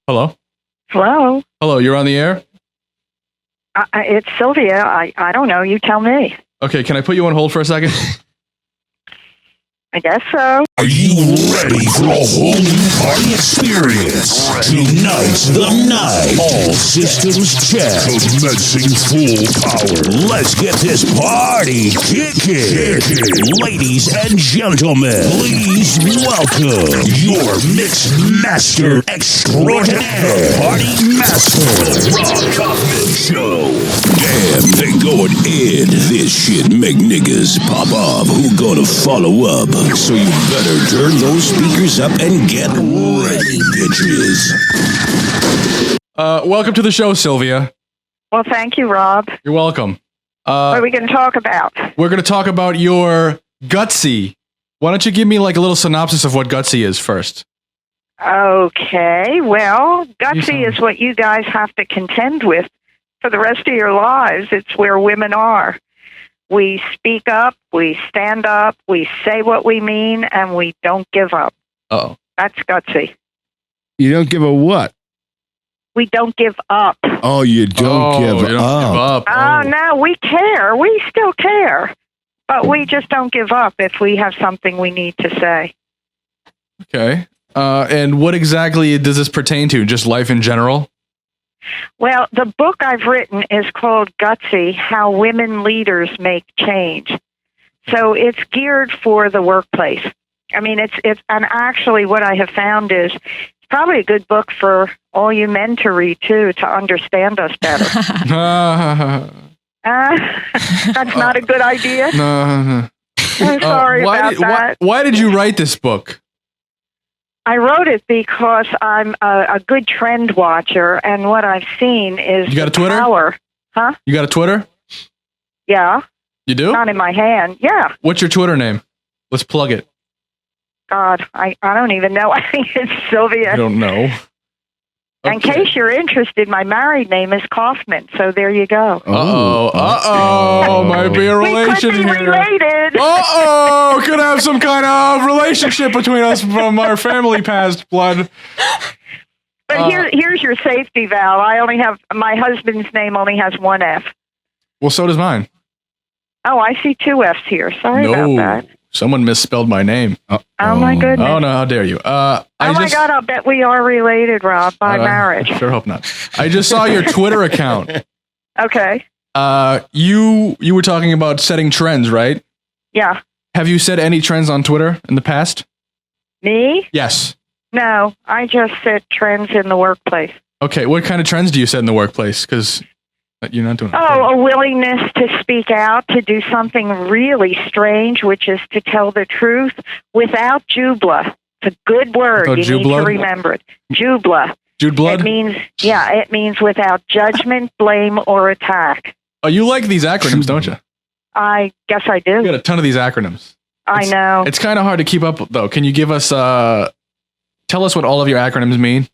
Hello? Hello? Hello, you're on the air? It's Sylvia. I don't know. You tell me. Okay, can I put you on hold for a second? I guess so. Are you ready for a whole new party experience? Tonight's the night. All systems check. Commencing full power. Let's get this party kicking. Ladies and gentlemen, please welcome your mix master extraordinaire, party master, Rob Kaufman Show. Damn, they going in. This shit make niggas pop off. Who gonna follow up? So you better turn those speakers up and get ready, bitches. Welcome to the show, Sylvia. Well, thank you, Rob. You're welcome. What are we going to talk about? We're going to talk about your Gutsy. Why don't you give me like a little synopsis of what Gutsy is first? Okay. Well, Gutsy is what you guys have to contend with for the rest of your lives. It's where women are. We speak up, we stand up, we say what we mean, and we don't give up. Uh-oh. That's Gutsy. You don't give a what? We don't give up. Oh, you don't give up. No, we care. We still care. But we just don't give up if we have something we need to say. Okay. And what exactly does this pertain to? Just life in general? Well, the book I've written is called Gutsy, How Women Leaders Make Change. So it's geared for the workplace. I mean, it's and actually what I have found is it's probably a good book for all you men to read, too, to understand us better. That's not a good idea? No. I'm sorry about that. Why did you write this book? I wrote it because I'm a good trend watcher, and what I've seen is you got a Twitter? Power. Huh? You got a Twitter? Yeah. You do? Not in my hand. Yeah. What's your Twitter name? Let's plug it. God, I don't even know. I think it's Sylvia. I don't know. In case you're interested, my married name is Kaufman, so there you go. Might be a relation we could be related. Could have some kind of relationship between us from our family past blood. But here's your safety valve. My husband's name only has one F. Well, so does mine. Oh, I see two Fs here. Sorry about that. Someone misspelled my name. Oh my goodness. Oh no, how dare you. my God, I'll bet we are related, Rob, by marriage. I sure hope not. I just saw your Twitter account. Okay. You were talking about setting trends, right? Yeah. Have you set any trends on Twitter in the past? Me? Yes. No, I just set trends in the workplace. Okay, what kind of trends do you set in the workplace? Because you're not doing it. A willingness to speak out, to do something really strange, which is to tell the truth without jubla. It's a good word. You need to remember it. Jubla. Jude blood? It means without judgment, blame, or attack. Oh, you like these acronyms, don't you? I guess I do. You got a ton of these acronyms. I know. It's kind of hard to keep up, though. Can you give us, tell us what all of your acronyms mean?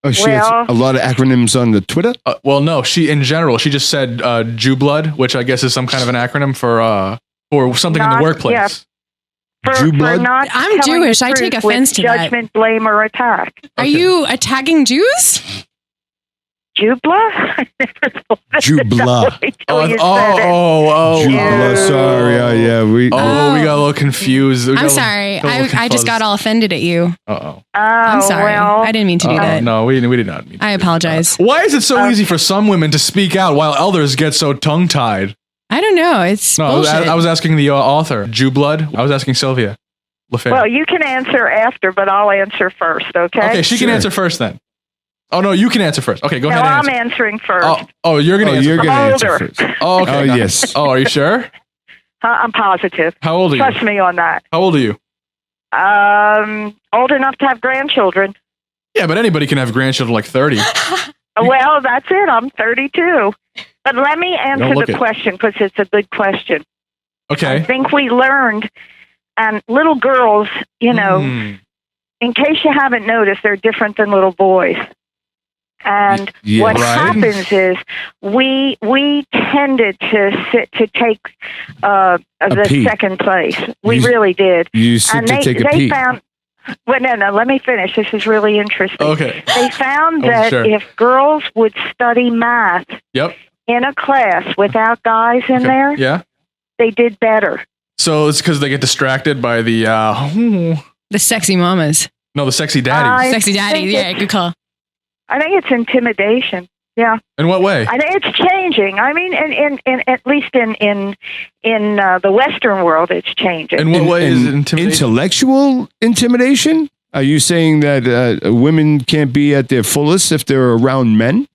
Oh, she has a lot of acronyms on the Twitter? Well, no, in general, she just said Jew blood, which I guess is some kind of an acronym for something in the workplace. Yeah. For not I'm Jewish. I take offense to that. Judgment, blame, or attack. Are you attacking Jews? Jubla? Jubla. Jubla. Sorry. We got a little confused. I'm sorry. I just got all offended at you. I'm sorry. Well, I didn't mean to do that. No, we did not mean to. I apologize. Why is it so easy for some women to speak out while others get so tongue-tied? I don't know. It's bullshit. I was asking the author, Jew blood. I was asking Sylvia LaFair. Well, you can answer after, but I'll answer first, okay? Okay, she can answer first then. Oh, no, you can answer first. Okay, go ahead and answer. I'm answering first. You're going to answer first. Oh, okay. Oh, yes. Oh, are you sure? I'm positive. How old are you? Trust me on that. How old are you? Old enough to have grandchildren. Yeah, but anybody can have grandchildren like 30. Well, that's it. I'm 32. But let me answer the question because it's a good question. Okay. I think we learned, and little girls, in case you haven't noticed, they're different than little boys. And what happens is we tended to take the second place. We really did. You sit to take a peek. Well, no, let me finish. This is really interesting. Okay. They found that if girls would study math in a class without guys in there, they did better. So it's because they get distracted by the sexy mamas. No, the sexy daddies. Sexy daddies, yeah, good call. I think it's intimidation. Yeah. In what way? I think it's changing. I mean, in at least in the Western world, it's changing. In what way is it intimidation? Intellectual intimidation? Are you saying that women can't be at their fullest if they're around men?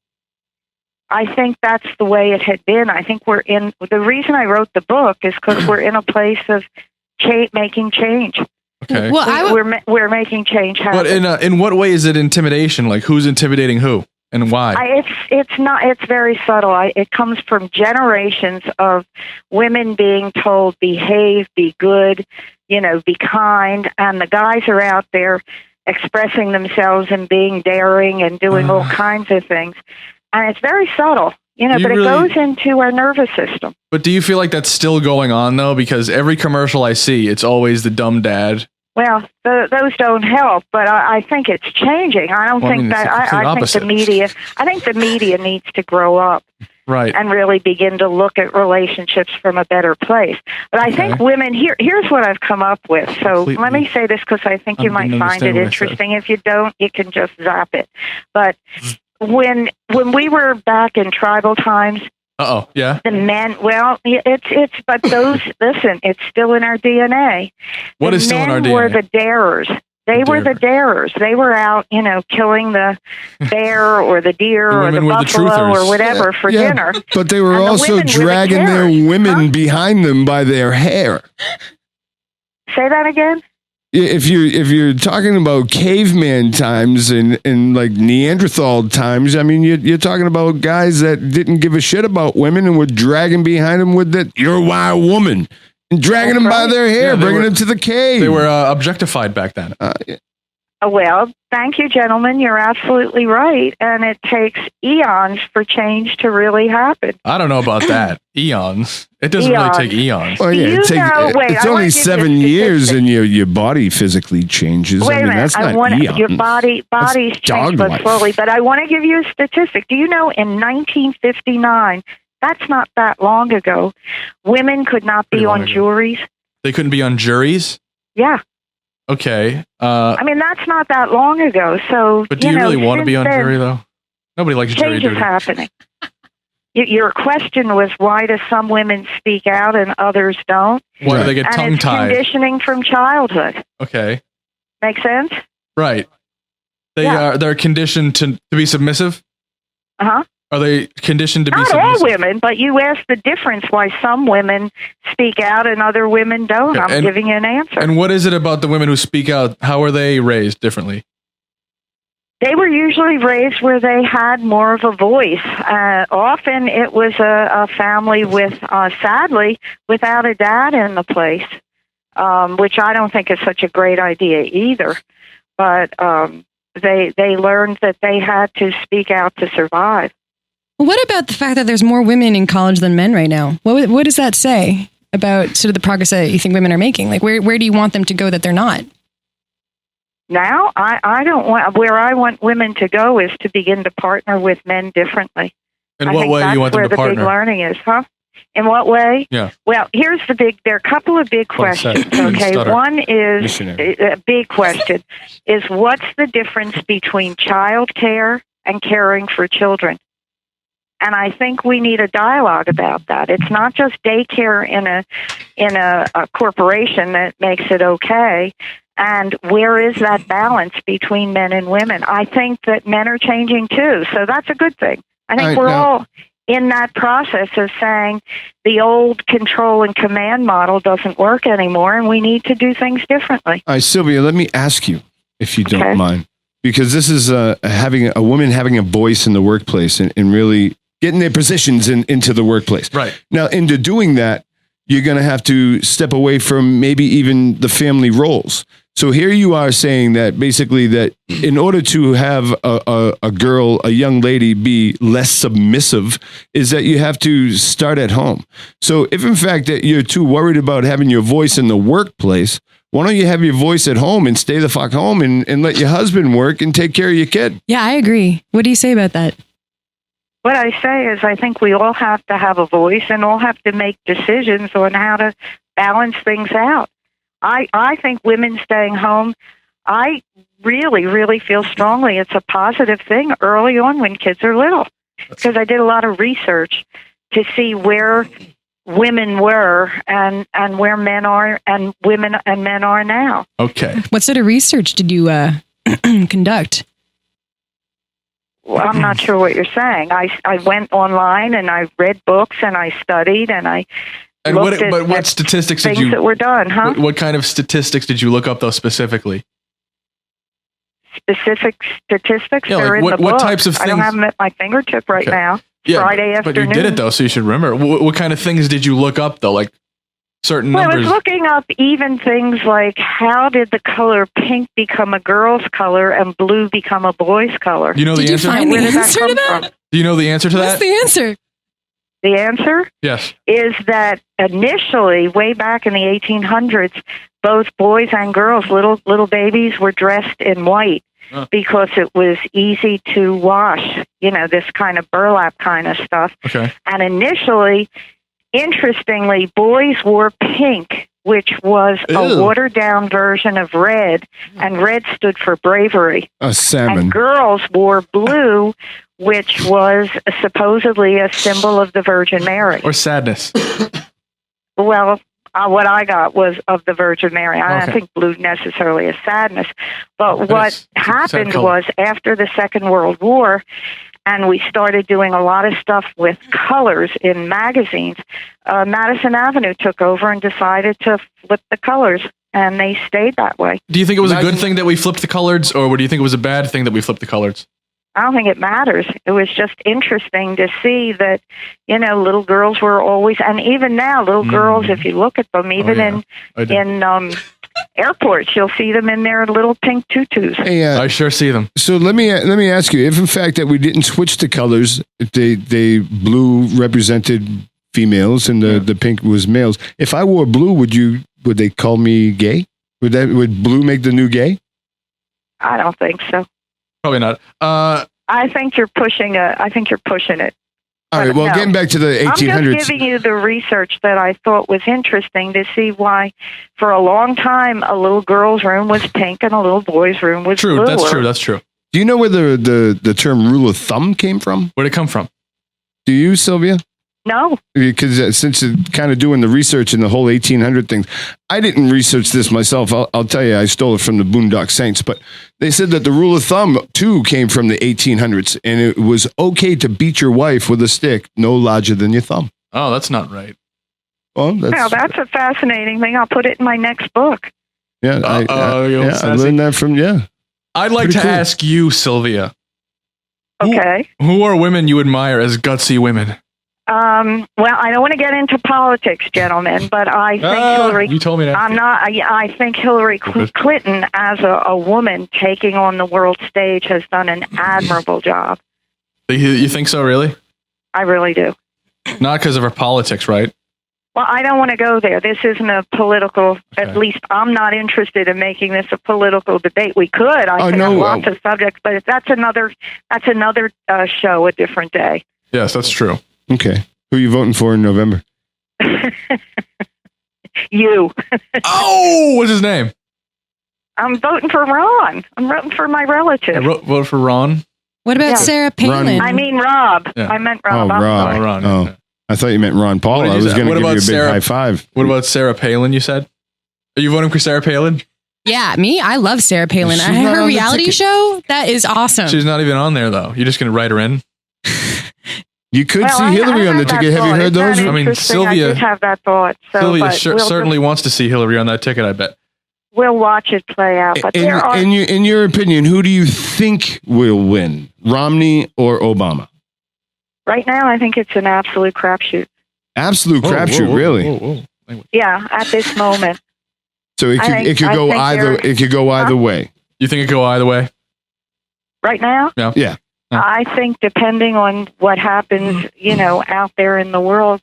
I think that's the way it had been. I think the reason I wrote the book is because we're in a place of making change. Okay. Well, we're making change happen. But in what way is it intimidation? Like, who's intimidating who and why? It's very subtle. It comes from generations of women being told, behave, be good, be kind, and the guys are out there expressing themselves and being daring and doing all kinds of things. And it's very subtle, but it goes into our nervous system. But do you feel like that's still going on, though? Because every commercial I see, it's always the dumb dad. Well, those don't help, but I think it's changing. I don't think that. I think the media needs to grow up, right, and really begin to look at relationships from a better place. But I think women here's what I've come up with. So let me say this because I think you might find it interesting. If you don't, you can just zap it. But when we were back in tribal times. The men, but listen, it's still in our DNA. What is still in our DNA? The men were the darers. They were the darers. They were out, killing the bear or the deer or the buffalo or whatever for dinner. But they were also dragging their women behind them by their hair. Say that again? If you're talking about caveman times and like Neanderthal times, I mean, you're talking about guys that didn't give a shit about women and were dragging behind them with that "you're a wild woman" and dragging them by their hair, bringing them to the cave. They were objectified back then. Well, thank you, gentlemen. You're absolutely right, and it takes eons for change to really happen. I don't know about that. Eons. It doesn't really take eons. Well, yeah, it's only 7 years and your body physically changes. Wait a minute. That's not eons. Your body's changed but slowly. But I want to give you a statistic. Do you know in 1959, that's not that long ago, women could not be on juries? They couldn't be on juries? Yeah. Okay. I mean, that's not that long ago. So, but do you really want to be on jury, though? Nobody likes jury duty. Change is happening. Your question was, why do some women speak out and others don't? Why do they get tongue-tied? And it's conditioning from childhood. Okay. Make sense? Right. They're conditioned to be submissive? Uh-huh. Are they conditioned to be submissive? Not all women, but you asked the difference why some women speak out and other women don't. I'm giving you an answer. And what is it about the women who speak out? How are they raised differently? They were usually raised where they had more of a voice. Often it was a family with, sadly, without a dad in the place, which I don't think is such a great idea either. But they learned that they had to speak out to survive. What about the fact that there's more women in college than men right now? What does that say about sort of the progress that you think women are making? Like, where do you want them to go that they're not? Now, I don't want, where I want women to go is to begin to partner with men differently. In what way you want them to partner? That's where the big learning is, huh? In what way? Yeah. Well, there are a couple of big questions, okay? One is, a big question, is what's the difference between child care and caring for children? And I think we need a dialogue about that. It's not just daycare in a corporation that makes it okay. And where is that balance between men and women? I think that men are changing too, so that's a good thing. I think we're all in that process of saying the old control and command model doesn't work anymore, and we need to do things differently. All right, Sylvia, let me ask you, if you don't mind, because this is having a woman having a voice in the workplace and really getting their positions into the workplace. Right. Now, into doing that, you're going to have to step away from maybe even the family roles. So here you are saying that basically that in order to have a girl, a young lady be less submissive is that you have to start at home. So if in fact that you're too worried about having your voice in the workplace, Why don't you have your voice at home and stay the fuck home and let your husband work and take care of your kid? Yeah, I agree. What do you say about that? What I say is I think we all have to have a voice and all have to make decisions on how to balance things out. I think women staying home, I really, really feel strongly it's a positive thing early on when kids are little. Because I did a lot of research to see where women were and where men are and women and men are now. Okay. What sort of research did you conduct? Well, I'm not sure what you're saying. I went online and I read books and I studied and I looked at what statistics did things you? that were done, huh? What kind of statistics did you look up though specifically? Specific statistics? Yeah, They're like in the what book. types of I don't things- have them at my fingertip right Okay. now. Yeah, Friday but afternoon. you did it though, so you should remember. What kind of things did you look up though? Like certain Well, I numbers. was looking up even things like how did the color pink become a girl's color and blue become a boy's color? You know the Did you answer? find Where the did that answer come to that? from? Do you know the answer to What's that? the answer? The answer Yes. is that initially, way back in the 1800s, both boys and girls, little babies, were dressed in white because it was easy to wash, this kind of burlap kind of stuff. Okay. And initially, interestingly, boys wore pink, which was Ew. a watered-down version of red, and red stood for bravery. A salmon. And girls wore blue, which was supposedly a symbol of the Virgin Mary. Or sadness. Well, what I got was of the Virgin Mary. I Okay. don't think blue necessarily is sadness. But But what it's a sad happened color. was after the Second World War, and we started doing a lot of stuff with colors in magazines, Madison Avenue took over and decided to flip the colors, and they stayed that way. Do you think it was a good Imagine- thing that we flipped the colors, or do you think it was a bad thing that we flipped the colors? I don't think it matters. It was just interesting to see that, little girls were always, and even now, little girls, if you look at them, even I do. in airports, you'll see them in their little pink tutus. Hey, I sure see them. so let me ask you, if in fact that we didn't switch the colors, they blue represented females and the pink was males. If I wore blue, would they call me gay? Would blue make the new gay? I don't think so. Probably not. I think you're pushing it. All right. Well, No. getting back to the I'm 1800s. just giving you the research that I thought was interesting to see why, for a long time, a little girl's room was pink and a little boy's room was True. blue. That's true. That's true. Do you know where the term rule of thumb came from? Where'd it come from? Do you, Sylvia? No. Because since you're kind of doing the research in the whole 1800 things, I didn't research this myself. I'll tell you, I stole it from the Boondock Saints, but they said that the rule of thumb too came from the 1800s, and it was okay to beat your wife with a stick no larger than your thumb. Oh, that's not right. Well, Now, that's a fascinating thing. I'll put it in my next book. yeah, I sassy. learned that from I'd like Pretty to cool. ask you, Sylvia, Okay. who are women you admire as gutsy women? Well, I don't want to get into politics, gentlemen, but I think Hillary. You told me that. I'm not. I think Hillary Clinton, as a woman taking on the world stage, has done an admirable job. You think so, really? I really do. Not because of her politics, right? Well, I don't want to go there. This isn't a political. Okay. At least I'm not interested in making this a political debate. We could. I could no, have lots of subjects, but that's another show, a different day. Yes, that's true. Okay. Who are you voting for in November? You. Oh, what's his name? I'm voting for Ron. I'm voting for my relative. Vote for Ron. What about Yeah. Sarah Palin? I mean Rob. Yeah. I meant Rob. Oh, I'm Rob. sorry. Ron. Oh, I thought you meant Ron Paul. What did I you was say? going to What give you a about big Sarah- high five. What about Sarah Palin, you said? Are you voting for Sarah Palin? Yeah, me. I love Sarah Palin. She's not Her on the reality ticket. show, that is awesome. She's not even on there, though. You're just going to write her in? You could Well, see Hillary I on the had that ticket. Have you thought. heard Isn't that those? I mean, interesting? Sylvia- I did have that thought. So, Sylvia but we'll certainly wants to see Hillary on that ticket, I bet. we'll watch it play out. But there are. In your opinion, who do you think will win, Romney or Obama? Right now, I think it's an absolute crapshoot. Absolute Whoa, crapshoot, whoa, whoa, really. whoa, whoa. Yeah, at this moment. So it I could think go either. they're- It could go either way. You think it could go either way? Right now? Yeah. I think depending on what happens, out there in the world,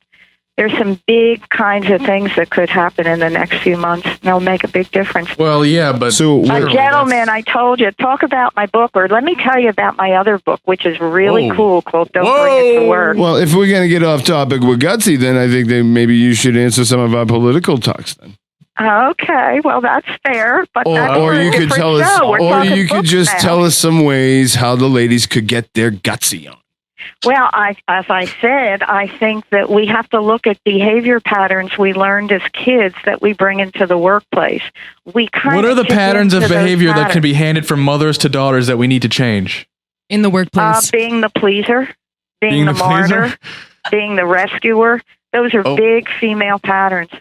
there's some big kinds of things that could happen in the next few months. And they'll make a big difference. Well, yeah, but Gentlemen, I told you, talk about my book, or let me tell you about my other book, which is really cool, called Don't Bring It to Work. Well, if we're going to get off topic with Gutsy, then I think that maybe you should answer some of our political talks then. Okay, well, that's fair. But that's Or a you could different tell us, show. We're or talking you could books just now. tell us some ways how the ladies could get their Gutsy on. Well, as I said, I think that we have to look at behavior patterns we learned as kids that we bring into the workplace. What are the patterns of behavior that can be handed from mothers to daughters that we need to change? In the workplace. Being the pleaser, being the martyr, being the rescuer. Those are big female patterns.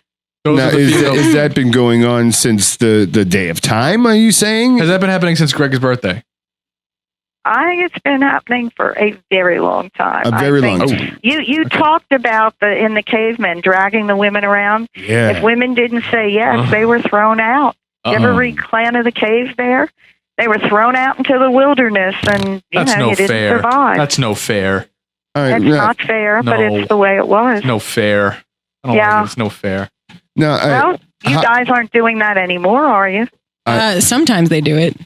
Now, is that been going on since the day of time, are you saying? Has that been happening since Greg's birthday? I think it's been happening for a very long time. A very long time. You talked about in the cavemen dragging the women around. Yeah. If women didn't say yes, they were thrown out. You ever read Clan of the Cave Bear? They were thrown out into the wilderness, and you didn't survive. That's no fair. All right, It's not fair, but it's the way it was. No fair. I don't like it. It's no fair. No, well, you guys aren't doing that anymore, are you? Sometimes they do it.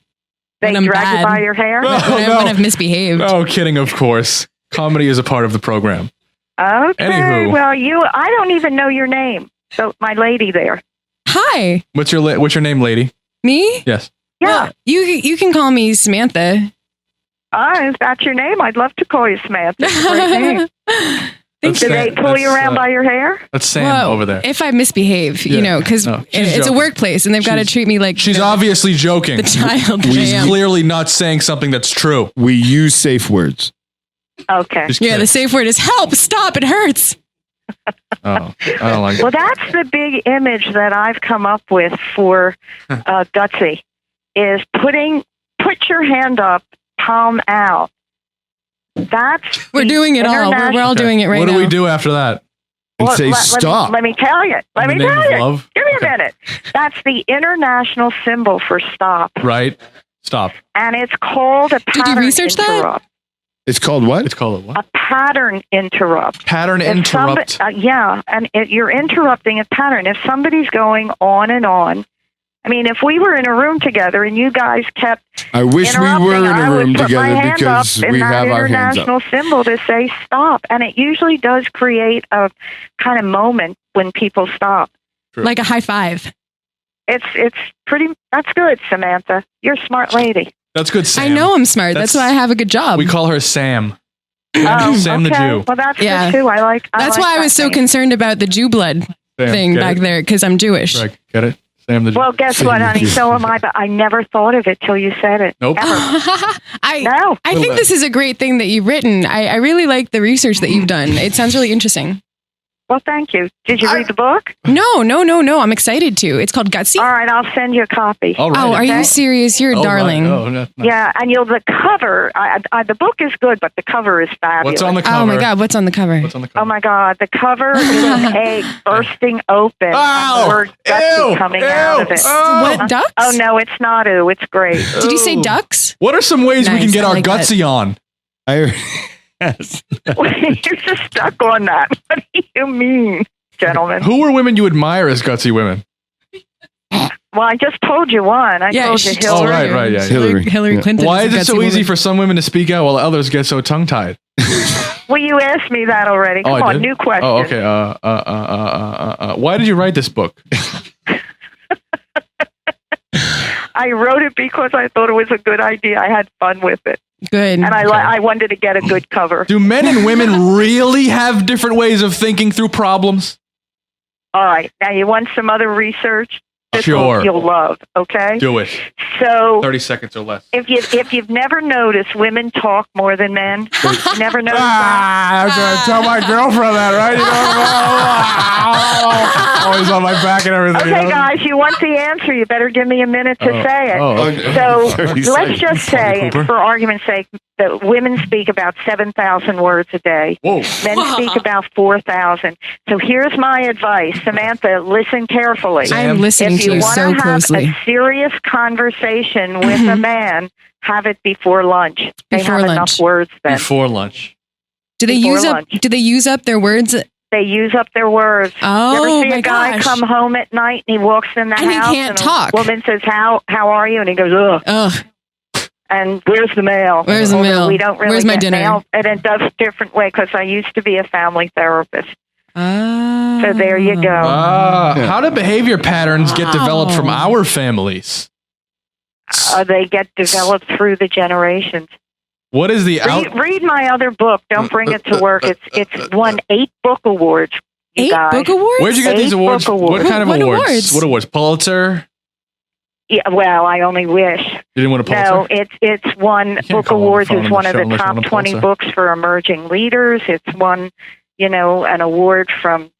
They drag you by your hair? When I've misbehaved. Oh, kidding, of course. Comedy is a part of the program. Okay. Anywho. Well, I don't even know your name. So my lady there. Hi. What's your name, lady? Me? Yes. Yeah. Well, you can call me Samantha. Is that your name? I'd love to call you Samantha. It's a great name. Do they pull you around by your hair? That's Sam over there. If I misbehave, because it's a workplace and they've got to treat me like she's obviously joking. The child. She's clearly not saying something that's true. We use safe words. Okay. The safe word is help. Stop. It hurts. I don't like it. Well, that's the big image that I've come up with for Gutsy is put your hand up, palm out. We're doing it all. We're all doing it right now. What do we do after that? And say stop. Let me tell you. Let me tell you. Love? Give me a minute. That's the international symbol for stop. Right. Stop. And it's called a pattern Did you research interrupt. that? It's called what? It's called what? A pattern interrupt. Pattern interrupt. You're interrupting a pattern. If somebody's going on and on, I mean, if we were in a room together and you guys kept I wish we were in a room together because we have our hands up. International symbol to say stop, and it usually does create a kind of moment when people stop. True. Like a high five. It's pretty. That's good, Samantha. You're a smart lady. That's good, Sam. I know I'm smart. That's why I have a good job. We call her Sam. Sam the Jew. Well, that's good too. That's why I was so concerned about the Jew blood thing back there, because I'm Jewish. Greg, get it? Sam the Jew. Well, guess what, honey? So am I, but I never thought of it till you said it. Nope. I think this is a great thing that you've written. I really like the research that you've done. It sounds really interesting. Well, thank you. Did you read the book? No. I'm excited to. It's called Gutsy. All right, I'll send you a copy. All right. Oh, are you serious? You're a darling. Right. Oh, no. Yeah, and the cover. The book is good, but the cover is fabulous. What's on the cover? Oh my God, what's on the cover? Oh my God, the cover is an egg bursting open. Oh, and the word Gutsy coming out of it. What, ducks? Oh no, it's not. It's great. Did you say ducks? What are some ways we can get our Gutsy on? Yes. You're just stuck on that. What do you mean, gentlemen? Who are women you admire as gutsy women? Well, I just told you one. I told you Hillary. Oh, right, yeah. Hillary Clinton. Why is it so easy for some women to speak out while others get so tongue-tied? Well, you asked me that already. Come on, new question. Oh, okay. Why did you write this book? I wrote it because I thought it was a good idea. I had fun with it. Good. And I wanted to get a good cover. Do men and women really have different ways of thinking through problems? All right. Now, you want some other research? This Sure. you'll love, okay? Do it. So 30 seconds or less. if you've never noticed, women talk more than men. You never noticed that? I'm going to tell my girlfriend that, right? Always on my back and everything. Okay, guys, you want the answer. You better give me a minute to say it. Okay. So 30 let's seconds. just say, Cooper. for argument's sake, that women speak about 7,000 words a day. Whoa. Men speak about 4,000. So here's my advice. Samantha, listen carefully. I'm listening If to you want so have closely. a serious conversation with a man, have it before lunch. They Before have lunch. enough words then. Before lunch. Do they Before use up? lunch. Do they use up their words They use up their words. Oh, you ever see my a guy gosh. come home at night and he walks in the And he house can't and talk. a woman says, "How are you?" and he goes, "Ugh." Ugh. And where's the mail? Where's the Although mail? We don't really Where's my get dinner? mail, and it does a different way because I used to be a family therapist. Oh. So there you go. How do behavior patterns get developed from our families? They get developed through the generations. What is the out? Read my other book. Don't bring it to work. It's won 8 book awards. You 8 guys. book awards? Where'd you get 8 these awards? book awards. What kind of What awards? awards? What awards? Pulitzer? Yeah, well, I only wish. You didn't win a Pulitzer? No, it's won can't book call awards. on the phone It's one on of the show the unless you top want a 20 Pulitzer. books for emerging leaders. It's won, an award from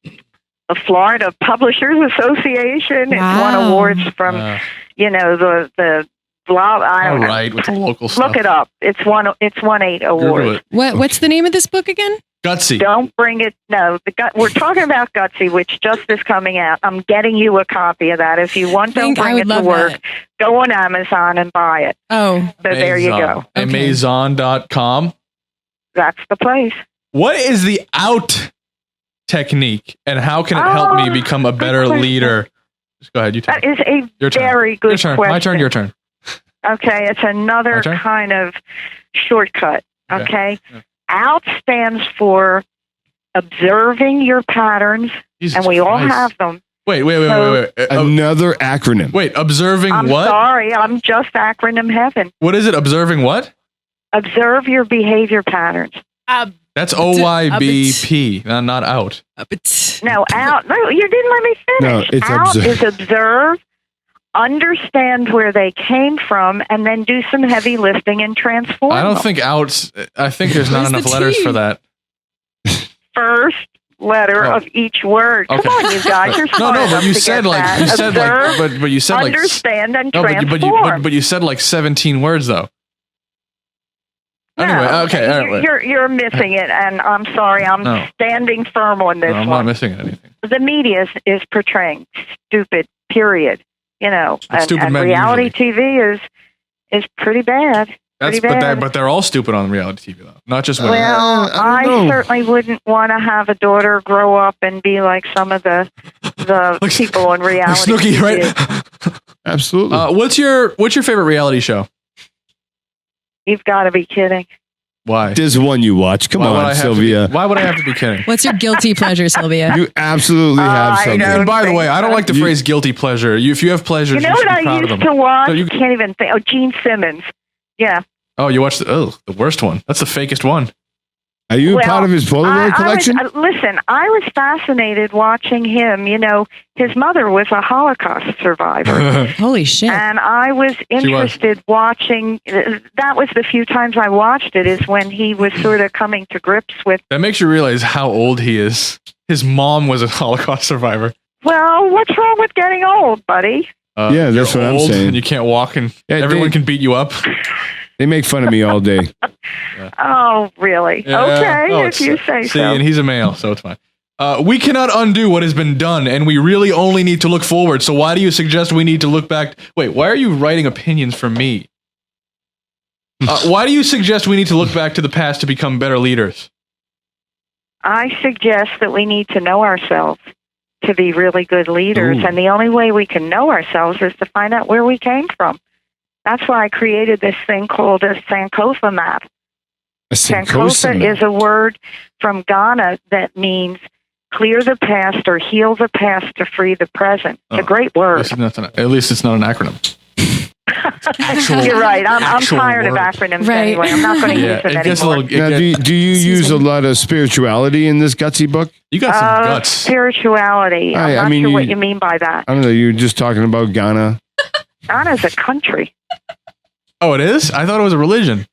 the Florida Publishers Association. It's won Wow. awards from, the blah. I All don't know. right, with the local stuff. Look it up. It's won 8 Google awards. it. What's the name of this book again? Gutsy. Don't bring it. No, we're talking about Gutsy, which just is coming out. I'm getting you a copy of that. If you want, don't I bring would it to love work. that. Go on Amazon and buy it. Oh. So there you go. Okay. Amazon.com. That's the place. What is the out technique, and how can it help me become a better question. leader? Just go ahead. You tell That is a Your turn. very good Your turn. question. My turn. Your turn. Okay, it's My another turn? kind of shortcut. Okay, Yeah. out stands for observing your patterns, Jesus and we all Christ. have them. Wait. Another acronym. Wait, observing I'm what? sorry, I'm just acronym heaven. What is it? Observing what? Observe your behavior patterns. That's OYBP, not out. No, out. No, you didn't let me finish. No, it's out observe. is observe, understand where they came from, and then do some heavy lifting and transform. I don't them. think outs. I think there's not Where's enough the letters T? for that. First letter Oh. of each word. Okay. Come on, you guys. You're No, smart no, enough but you to said get like that. you said Observe, like but you said like understand and no, transform. but you said like 17 words though. No, Anyway, okay, all right. you're missing it, and I'm sorry. I'm No. standing firm on this No, I'm not one. missing anything. The media is portraying stupid. Period. And stupid men reality usually. TV is pretty bad. That's Pretty bad. but they're all stupid on reality TV though, not just women. Well, I don't know. I certainly wouldn't want to have a daughter grow up and be like some of the people on reality Snooki, TV. right? Absolutely. What's your favorite reality show? You've got to be kidding. Why? There's one you watch. Come Why would I on, have to Sylvia. why would I have to be kidding? What's your guilty pleasure, Sylvia? You absolutely have I something. know. And by the way, I don't like the You- phrase guilty pleasure. If you have pleasures, You know should what be proud I of used them. to watch? So you- Can't even think. Oh, Gene Simmons. Yeah. Oh, you watched the worst one. That's the fakest one. Are you Well, part of his Polaroid collection? Listen, I was fascinated watching him. His mother was a Holocaust survivor. Holy shit. And I was interested watching. That was the few times I watched it, is when he was sort of coming to grips with, That makes you realize how old he is. His mom was a Holocaust survivor. well, what's wrong with getting old, buddy? Yeah, that's you're what I'm old saying. And you can't walk, and Yeah, everyone they- can beat you up. They make fun of me all day. Oh, really? Yeah. Okay, Oh, if you say see, so. and he's a male, so it's fine. We cannot undo what has been done, and we really only need to look forward. So why do you suggest we need to look back? Wait, why are you writing opinions for me? Why do you suggest we need to look back to the past to become better leaders? I suggest that we need to know ourselves to be really good leaders. Ooh. And the only way we can know ourselves is to find out where we came from. That's why I created this thing called a Sankofa map. A Sankofa is a word from Ghana that means clear the past or heal the past to free the present. It's a great word. At least it's not an acronym. You're right. I'm actual tired of word. acronyms Right. anyway. I'm not going to Yeah, use them it gets a anymore. little. Now, do you use a lot of spirituality in this Gutsy book? You got some guts. Spirituality. I'm not sure what you mean by that. I don't know. You're just talking about Ghana. Ghana's a country. Oh, it is? I thought it was a religion.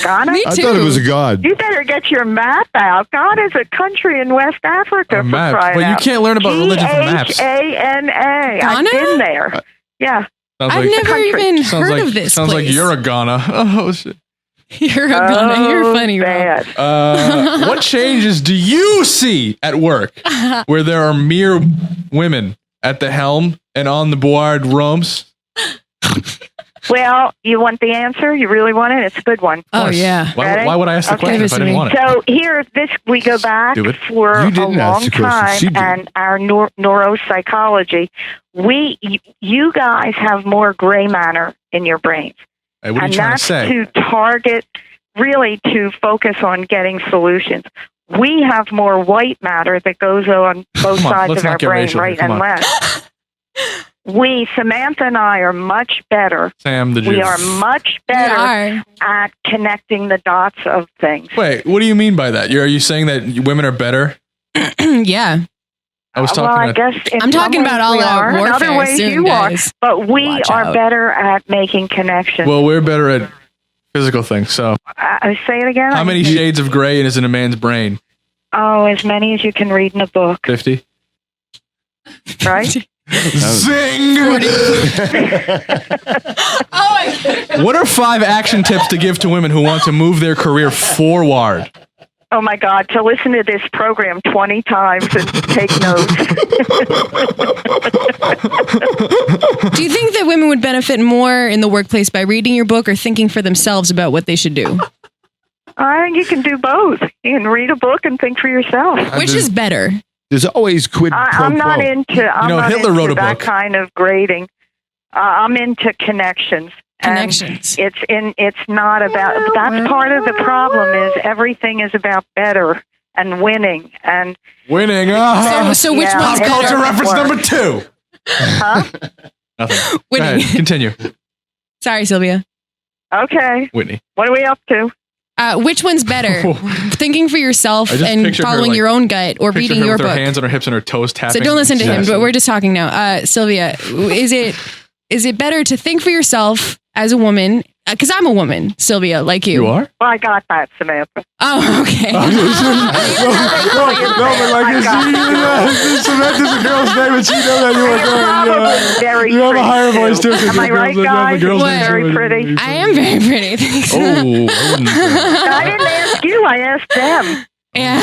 Ghana? Me I too. thought it was a god. You better get your map out. Ghana's a country in West Africa. A for map. crying But you out. can't learn about religion from maps. Ghana? I've Ghana? been there. Yeah. Sounds I've like, never country. even sounds heard like, of this sounds place. like you're a Ghana. Oh, shit. You're a Ghana. You're funny, Rob. bad. What changes do you see at work where there are mere women at the helm and on the board rooms? Well, you want the answer? You really want it? It's a good one. Oh, yeah. Why would I ask the question if I didn't want it? So here, we go back for a long time, and our neuropsychology. You guys have more gray matter in your brains, Hey, what are you trying to say? to target, really to focus on getting solutions. We have more white matter that goes on both sides of our brain, right and left. Samantha and I are much better. Sam, the Jew. We are much better at connecting the dots of things. Wait, what do you mean by that? Are you saying that women are better? Yeah. I was talking I guess I'm talking about all out warfare. In other ways soon, you guys. are. But we Watch are out. better at making connections. Well, we're better at physical things, so. Say it again. How many shades of gray is in a man's brain? Oh, as many as you can read in a book. 50? Right? Zing! What are 5 action tips to give to women who want to move their career forward? Oh my God, to listen to this program 20 times and take notes. Do you think that women would benefit more in the workplace by reading your book or thinking for themselves about what they should do? I think you can do both. You can read a book and think for yourself. Which is better? There's always quid pro quo. I'm not into Hitler wrote a that book. kind of grading. I'm into connections. Connections. And it's not about. That's part of the problem. Is everything is about better and winning and winning. So which one's Pop culture better? reference number 2. Huh? Nothing. Whitney. Go ahead, continue. Sorry, Sylvia. Okay. Whitney. What are we up to? Which one's better? Thinking for yourself I just and picture her, following like, your own gut or Picture reading her your with book? her hands on her hips and her toes tapping. So don't listen to him, Yes. but we're just talking now. Sylvia, is it better to think for yourself as a woman? Because I'm a woman, Sylvia, like you. You are? Well, I got that, Samantha. Oh, okay. No, but like Samantha's a girl's name, and she knows that you Probably very You have a pretty, higher too. voice too. 'cause Am you're I right, girls, guys? girls What? names Very are- pretty. I am very pretty. Thanks. Oh, I wouldn't say that. I didn't ask you. I asked them. Yeah.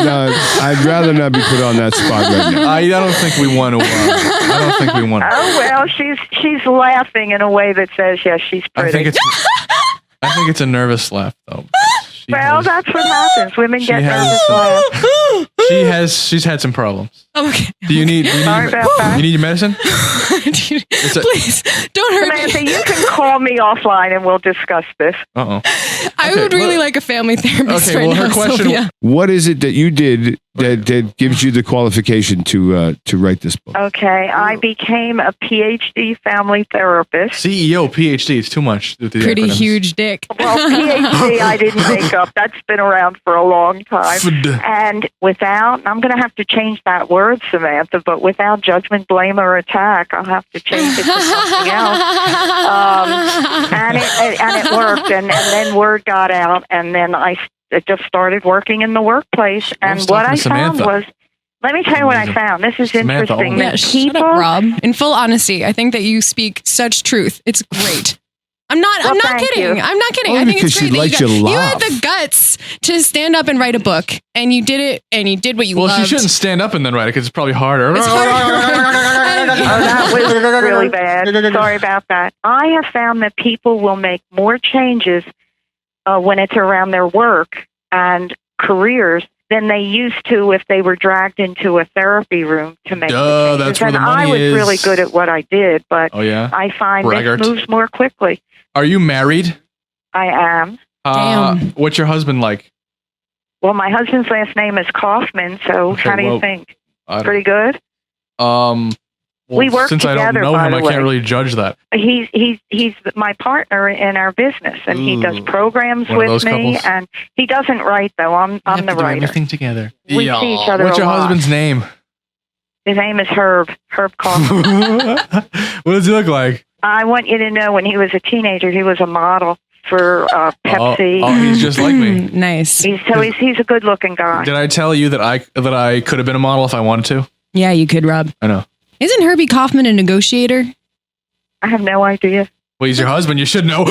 No, I'd rather not be put on that spot right now. I don't think we want to. I don't think we want to. Oh well, she's laughing in a way that says yes, she's pretty. I think it's a nervous laugh though. Well, that's what happens. Women get has nervous laugh. She's had some problems. Okay. Do you need Sorry about that. you need your medicine? Please don't hurt Samantha, me. you can call me offline and we'll discuss this. I would really like a family therapist Okay, right well, her now, question- Sylvia. What is it that you did that gives you the qualification to write this book? Okay, I became a PhD family therapist. CEO, PhD, it's too much. With the Pretty acronyms. huge dick. Well, PhD I didn't make up. That's been around for a long time. FD. And without, I'm going to have to change that word, Samantha, but without judgment, blame, or attack, I'll have to change it to something else. And it worked, and then word got out, and then I just started working in the workplace. And what I found was, let me tell you what I found. This is Samantha interesting. only. Yeah, That shut people, up, Rob. In full honesty, I think that you speak such truth. It's great. I'm not thank kidding. you. I'm not kidding. Only I think because it's she great that likes you you had laugh. the guts to stand up and write a book, and you did it, and you did what you Well, loved. she shouldn't stand up and then write it because it's probably harder. It's hard. that was really bad. Sorry about that. I have found that people will make more changes when it's around their work and careers than they used to if they were dragged into a therapy room to make the changes. That's where and the money I was is. really good at what I did, but Oh yeah. I find Braggart. this moves more quickly. Are you married? I am. Damn. What's your husband like? Well, my husband's last name is Kaufman, so Okay, how do you well, think? I don't- Pretty good? Well, We work since I don't together, know by him, the I can't way. really judge that. He's my partner in our business, and he does Ooh. programs One of those with me. couples? And he doesn't write though. I'm the writer. Everything together. We see each other What's a your lot. husband's name? His name is Herb Kaufman. What does he look like? I want you to know, when he was a teenager, he was a model for Pepsi. Oh, he's just like me. Nice. He's a good-looking guy. Did I tell you that I could have been a model if I wanted to? Yeah, you could, Rob. I know. Isn't Herbie Kaufman a negotiator? I have no idea. Well, he's your husband. You should know.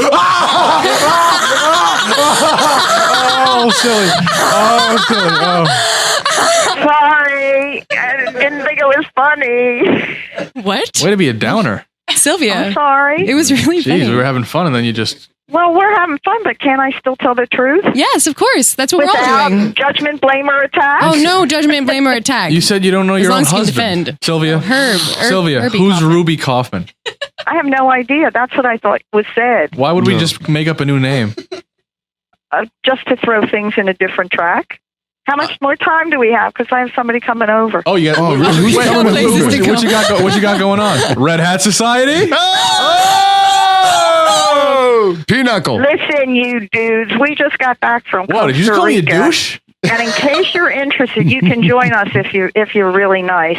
Oh, silly. Oh, silly. Oh. Sorry, I didn't think it was funny. What? Way to be a downer. Sylvia. I'm sorry. It was really funny. Jeez, we were having fun, and then you just. Well, we're having fun, but can I still tell the truth? Yes, of course. That's what we're all Without doing. judgment, blame, or attack? Oh, no judgment, blame, or attack. You said you don't know As your long own as you can husband. defend. Sylvia. Sylvia, Herbie who's Kaufman. Ruby Kaufman? I have no idea. That's what I thought was said. Why would we just make up a new name? Just to throw things in a different track. How much more time do we have? Because I have somebody coming over. Oh, you got. Oh, really? Who's Wait, coming places over? to go. what you got going on? Red Hat Society? Oh! Pinochle. Listen, you dudes, we just got back from What? Did you just Costa call me a Rica. douche? And in case you're interested, you can join us if you're really nice.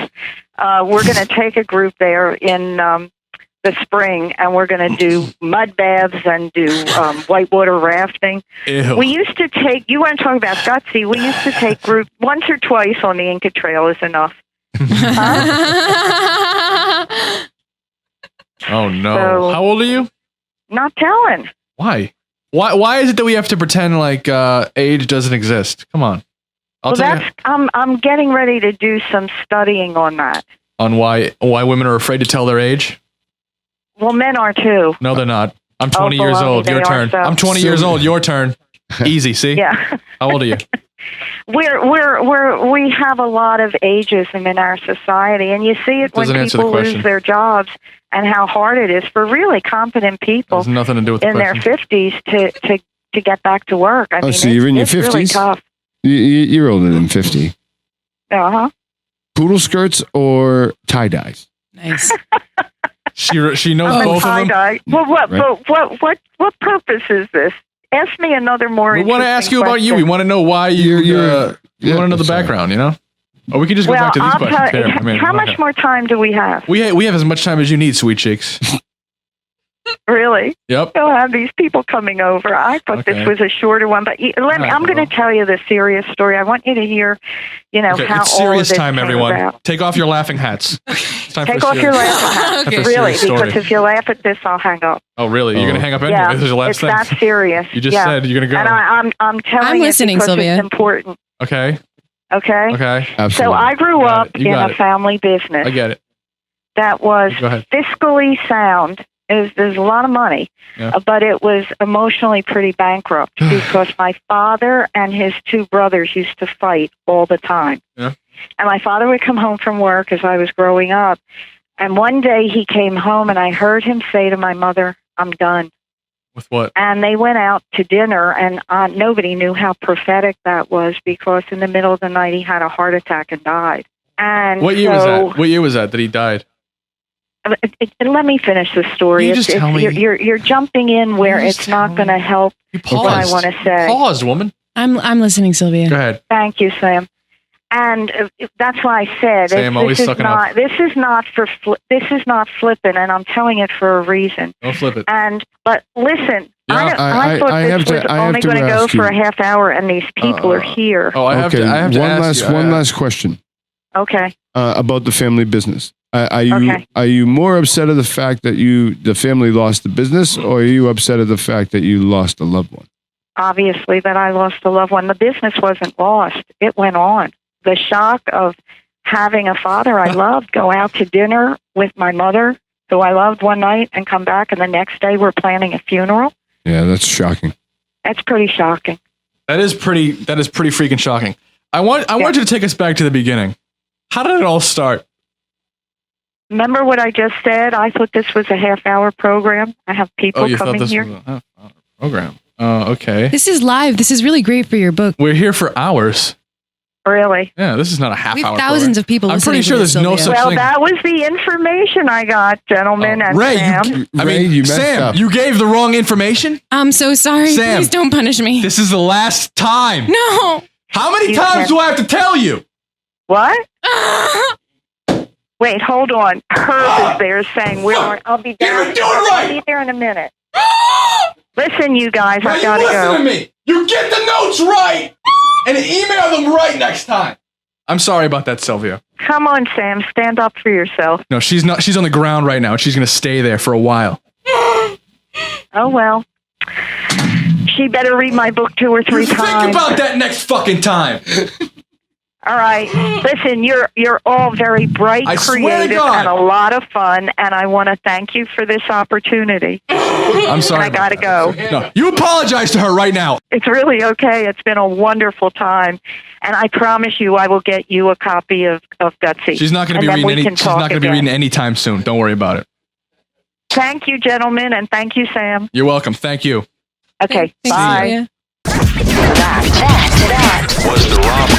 We're going to take a group there in the spring, and we're going to do mud baths and do whitewater rafting. Ew. We used to take. You want to talk about Gutsy? We used to take group once or twice on the Inca Trail is enough. Oh no! So- How old are you? Not telling. Why? Why is it that we have to pretend like age doesn't exist? Come on. I'll Well, tell you that's. I'm getting ready to do some studying on that. on why women are afraid to tell their age. Well, men are too. No, they're not. I'm 20 Oh, years baloney, old. they Your are turn. so. I'm 20 years old. Your turn. Easy. See? Yeah. How old are you? We have a lot of ageism in our society, and you see it when Doesn't answer the people question. lose their jobs and how hard it is for really competent people Has nothing to do with the in their question. 50s to get back to work. I mean, so you're in your it's really 50s? tough. You're older than 50. Uh-huh. Poodle skirts or tie dyes? Nice. She knows I'm a both of them. tie-dye. Well, Right. what purpose is this? Ask me another more. We want to ask you about you. We want to know why you. We want to know the background. You know. Or we can just go Well, back to these I'll questions. tell you. Here. I mean, How go much ahead. more time do we have? We have as much time as you need, sweet cheeks. Really? Yep. You'll have these people coming over. I thought Okay. this was a shorter one, but I'm going to tell you the serious story. I want you to hear, Okay, how it's all serious of this time, came everyone. about. Take off your laughing hats. It's time Take for a off your serious- laughing hat. time for a Really, serious story. because if you laugh at this, I'll hang up. Oh, really? You're gonna hang up anyway? Yeah, This is your last it's thing. that serious. You just Yeah. said you're gonna go. And I'm telling I'm you listening, because Sylvia. it's important. Okay. Okay. Okay. Absolutely. So I grew Got up it. You in got a it. family business I get it. that was Go ahead. fiscally sound. There's a lot of money, Yeah. but it was emotionally pretty bankrupt because my father and his two brothers used to fight all the time. Yeah. And my father would come home from work as I was growing up. And one day he came home and I heard him say to my mother, "I'm done." With what? And they went out to dinner, and nobody knew how prophetic that was because in the middle of the night he had a heart attack and died. And What year was that? What year was that he died? Let me finish the story. You just tell me. You're jumping in where You just it's not tell going to me. help You what I paused. want to say. Paused, woman. I'm listening, Sylvia. Go ahead. Thank you, Sam. And that's why I said Sam, always this is sucking up. not. This is not for. This is not flippant, and I'm telling it for a reason. Don't flip it. But listen, Yeah, I thought I this have to- was I have only to going to go ask you. for a half hour, and these people are here. Oh, I have to one ask you. last question Okay. about the family business. Are you Okay. are you more upset of the fact that the family lost the business, or are you upset of the fact that you lost a loved one? Obviously, that I lost a loved one. The business wasn't lost; it went on. The shock of having a father I loved go out to dinner with my mother, who I loved one night, and come back, and the next day we're planning a funeral. Yeah, that's shocking. That's pretty shocking. That is pretty freaking shocking. I want you to take us back to the beginning. How did it all start? Remember what I just said? I thought this was a half-hour program. I have people Oh, you thought coming this here. was a half-hour program. Okay. This is live. This is really great for your book. We're here for hours. Really? Yeah, this is not a half We hour. have thousands of people I'm listening pretty to sure this, there's no Sylvia. such Well, thing. that was the information I got, gentlemen, and Ray, Sam. You messed Sam, up. you gave the wrong information. I'm so sorry. Sam. Please don't punish me. This is the last time. No. How many You times can't- do I have to tell you? What? Wait, hold on. Herb is there saying, "Where are I'll be down. You're doing right. I'll be there in a minute." Listen, you guys, Now I've you got to listen go. to me. You get the notes right and email them right next time. I'm sorry about that, Sylvia. Come on, Sam, stand up for yourself. No, she's not. She's on the ground right now, and she's going to stay there for a while. Oh well. She better read my book 2 or 3 Think times. about that next fucking time. All right. Listen, you're all very bright, I swear to creative, God. and a lot of fun, and I want to thank you for this opportunity. I'm sorry. And I got to go. No, you apologize to her right now. It's really okay. It's been a wonderful time, and I promise you I will get you a copy of Gutsy. She's not going to be reading anytime soon. Don't worry about it. Thank you, gentlemen, and thank you, Sam. You're welcome. Thank you. Okay, Thanks, bye. Julia. That was the Rob